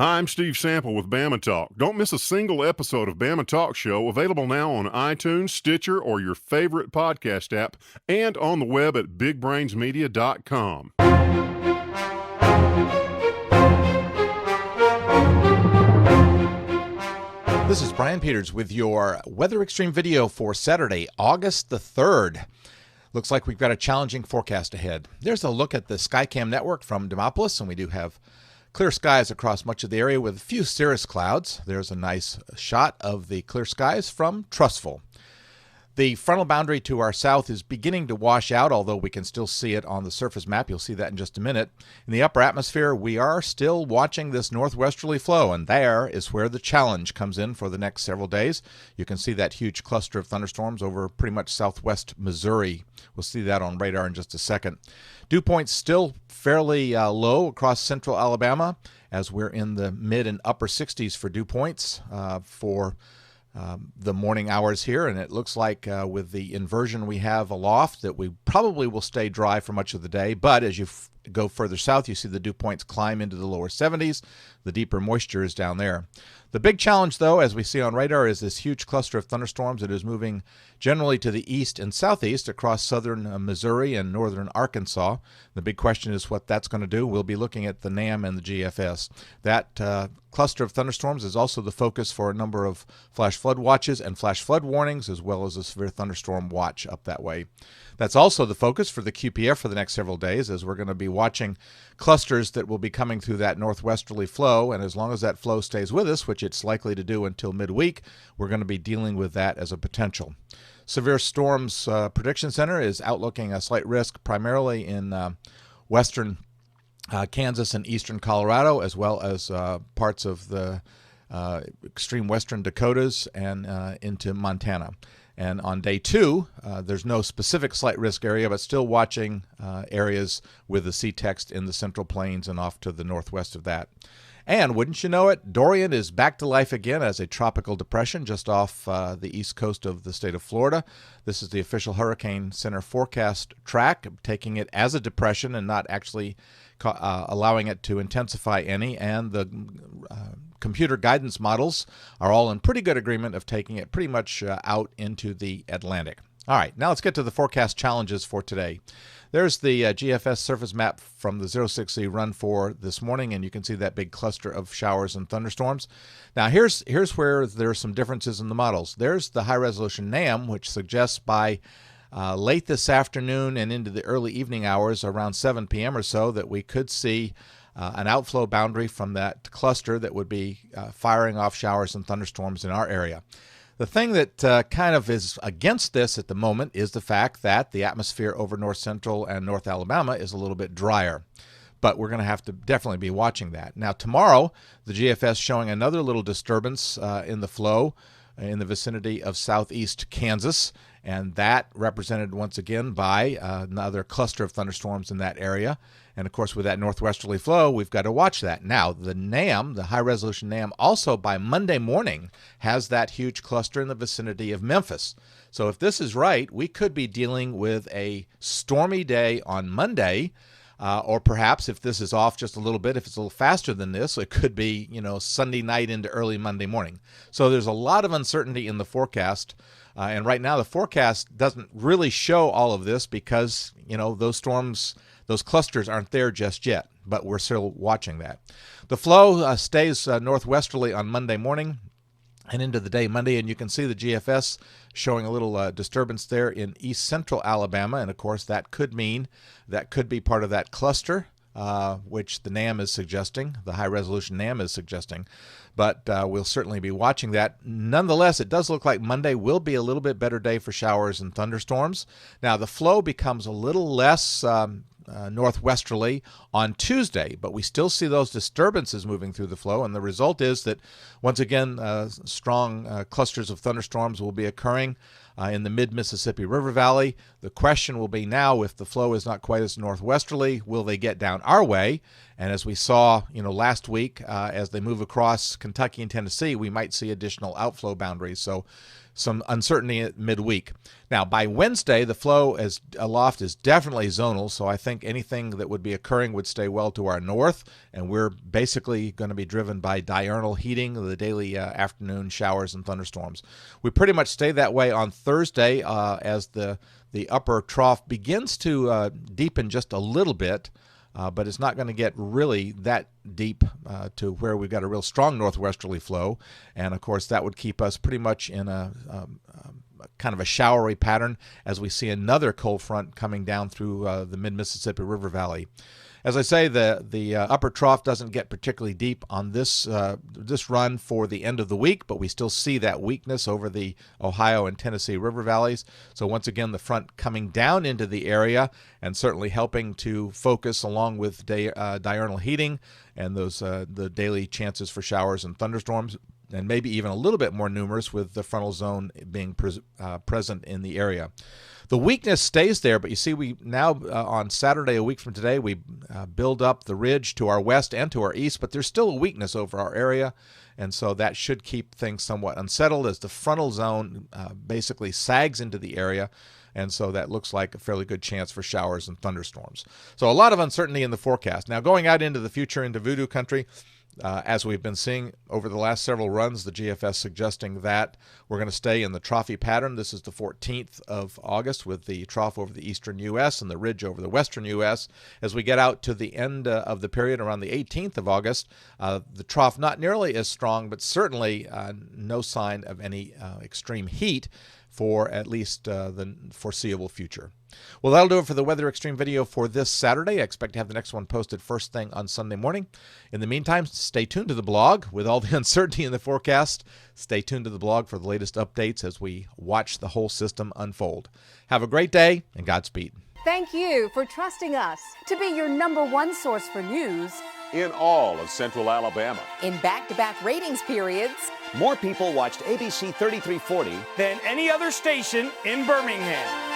Hi, I'm Steve Sample with Bama Talk. Don't miss a single episode of Bama Talk Show, available now on iTunes, Stitcher, or your favorite podcast app, and on the web at bigbrainsmedia.com. This is Brian Peters with your Weather Extreme video for Saturday, August the 3rd. Looks like we've got a challenging forecast ahead. There's a look at the Skycam network from Demopolis, and we do have clear skies across much of the area with a few cirrus clouds. There's a nice shot of the clear skies from Trustful. The frontal boundary to our south is beginning to wash out, although we can still see it on the surface map. You'll see that in just a minute. In the upper atmosphere, we are still watching this northwesterly flow, and there is where the challenge comes in for the next several days. You can see that huge cluster of thunderstorms over pretty much southwest Missouri. We'll see that on radar in just a second. Dew points still fairly low across central Alabama, as we're in the mid and upper 60s for dew points for the morning hours here, and it looks like with the inversion we have aloft that we probably will stay dry for much of the day, but as you go further south, you see the dew points climb into the lower 70s. The deeper moisture is down there. The big challenge, though, as we see on radar, is this huge cluster of thunderstorms that is moving generally to the east and southeast across southern Missouri and northern Arkansas. The big question is what that's going to do. We'll be looking at the NAM and the GFS. That cluster of thunderstorms is also the focus for a number of flash flood watches and flash flood warnings, as well as a severe thunderstorm watch up that way. That's also the focus for the QPF for the next several days, as we're going to be watching clusters that will be coming through that northwesterly flow, and as long as that flow stays with us, which it's likely to do until midweek, we're going to be dealing with that as a potential. Severe Storms Prediction Center is outlooking a slight risk primarily in western Kansas and eastern Colorado, as well as parts of the extreme western Dakotas and into Montana. And on day 2, there's no specific slight risk area, but still watching areas with the sea text in the Central Plains and off to the northwest of that. And wouldn't you know it, Dorian is back to life again as a tropical depression just off the east coast of the state of Florida. This is the official Hurricane Center forecast track, taking it as a depression and not actually allowing it to intensify any. And the computer guidance models are all in pretty good agreement of taking it pretty much out into the Atlantic. All right, now let's get to the forecast challenges for today. There's the GFS surface map from the 06Z run for this morning, and you can see that big cluster of showers and thunderstorms. Now, here's where there are some differences in the models. There's the high-resolution NAM, which suggests by late this afternoon and into the early evening hours, around 7 p.m. or so, that we could see an outflow boundary from that cluster that would be firing off showers and thunderstorms in our area. The thing that kind of is against this at the moment is the fact that the atmosphere over north central and north Alabama is a little bit drier. But we're going to have to definitely be watching that. Now, tomorrow, the GFS showing another little disturbance in the flow in the vicinity of southeast Kansas, and that represented once again by another cluster of thunderstorms in that area. And of course, with that northwesterly flow, we've got to watch that. Now, the NAM, the high-resolution NAM, also by Monday morning has that huge cluster in the vicinity of Memphis. So if this is right, we could be dealing with a stormy day on Monday, or perhaps if this is off just a little bit, if it's a little faster than this, it could be, Sunday night into early Monday morning. So there's a lot of uncertainty in the forecast. And right now, the forecast doesn't really show all of this because, those storms, those clusters aren't there just yet, but we're still watching that. The flow stays northwesterly on Monday morning and into the day Monday, and you can see the GFS showing a little disturbance there in east central Alabama, and of course that could mean that could be part of that cluster, which the NAM is suggesting, the high-resolution NAM is suggesting, but we'll certainly be watching that. Nonetheless, it does look like Monday will be a little bit better day for showers and thunderstorms. Now, the flow becomes a little less northwesterly on Tuesday, but we still see those disturbances moving through the flow, and the result is that once again strong clusters of thunderstorms will be occurring in the mid-Mississippi River Valley. The question will be now, if the flow is not quite as northwesterly, will they get down our way? And as we saw, last week, as they move across Kentucky and Tennessee, we might see additional outflow boundaries. So some uncertainty at midweek. Now, by Wednesday, the flow as aloft is definitely zonal, so I think anything that would be occurring would stay well to our north, and we're basically going to be driven by diurnal heating, the daily afternoon showers and thunderstorms. We pretty much stay that way on Thursday as the upper trough begins to deepen just a little bit. But it's not going to get really that deep to where we've got a real strong northwesterly flow. And, of course, that would keep us pretty much in a kind of a showery pattern as we see another cold front coming down through the mid-Mississippi River Valley. As I say, the upper trough doesn't get particularly deep on this run for the end of the week, but we still see that weakness over the Ohio and Tennessee river valleys. So once again, the front coming down into the area and certainly helping to focus along with diurnal heating and those the daily chances for showers and thunderstorms, and maybe even a little bit more numerous with the frontal zone being present in the area. The weakness stays there, but you see we now on Saturday, a week from today, we build up the ridge to our west and to our east, but there's still a weakness over our area, and so that should keep things somewhat unsettled as the frontal zone basically sags into the area, and so that looks like a fairly good chance for showers and thunderstorms. So a lot of uncertainty in the forecast. Now going out into the future, into voodoo country, as we've been seeing over the last several runs, the GFS suggesting that we're going to stay in the trophy pattern. This is the 14th of August with the trough over the eastern U.S. and the ridge over the western U.S. As we get out to the end of the period around the 18th of August, the trough not nearly as strong, but certainly no sign of any extreme heat for at least the foreseeable future. Well, that'll do it for the Weather Xtreme video for this Saturday. I expect to have the next one posted first thing on Sunday morning. In the meantime, stay tuned to the blog. With all the uncertainty in the forecast, stay tuned to the blog for the latest updates as we watch the whole system unfold. Have a great day and Godspeed. Thank you for trusting us to be your #1 source for news in all of Central Alabama. in back-to-back ratings periods. More people watched ABC 3340 than any other station in Birmingham.